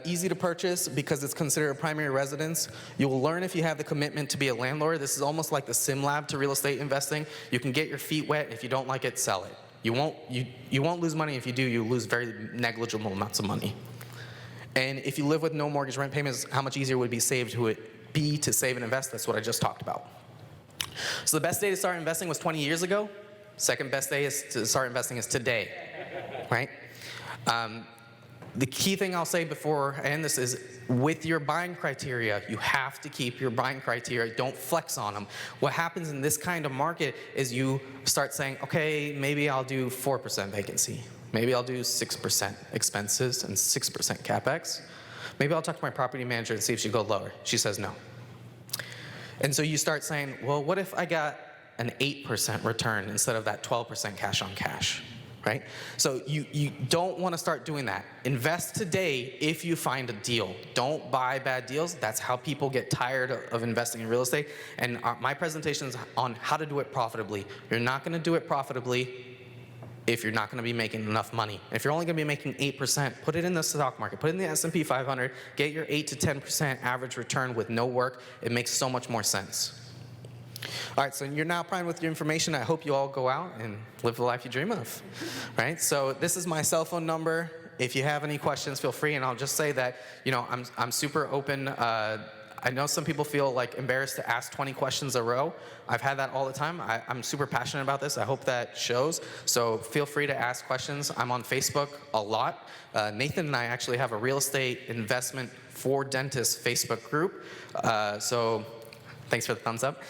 easy to purchase because it's considered a primary residence. You will learn if you have the commitment to be a landlord. This is almost like the sim lab to real estate investing. You can get your feet wet. If you don't like it, sell it. You won't lose money. If you do, you lose very negligible amounts of money. And if you live with no mortgage rent payments, how much easier would it be to save and invest? That's what I just talked about. So the best day to start investing was 20 years ago. Second best day to start investing is today, right? The key thing I'll say before I end this is with your buying criteria, you have to keep your buying criteria. Don't flex on them. What happens in this kind of market is you start saying, okay, maybe I'll do 4% vacancy. Maybe I'll do 6% expenses and 6% CapEx. Maybe I'll talk to my property manager and see if she'll go lower. She says no. And so you start saying, well, what if I got an 8% return instead of that 12% cash on cash? Right? So you don't want to start doing that. Invest today if you find a deal. Don't buy bad deals. That's how people get tired of investing in real estate. And my presentation is on how to do it profitably. You're not going to do it profitably if you're not going to be making enough money. If you're only going to be making 8%, put it in the stock market. Put it in the S&P 500. Get your 8 to 10% average return with no work. It makes so much more sense. All right, so you're now primed with your information. I hope you all go out and live the life you dream of. Right? So this is my cell phone number. If you have any questions, feel free. And I'll just say that, I'm super open. I know some people feel like embarrassed to ask 20 questions a row. I've had that all the time. I'm super passionate about this. I hope that shows. So feel free to ask questions. I'm on Facebook a lot. Nathan and I actually have a real estate investment for dentists Facebook group. So thanks for the thumbs up.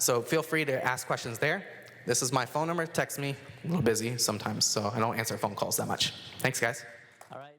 So feel free to ask questions there. This is my phone number. Text me. I'm a little busy sometimes, so I don't answer phone calls that much. Thanks, guys. All right.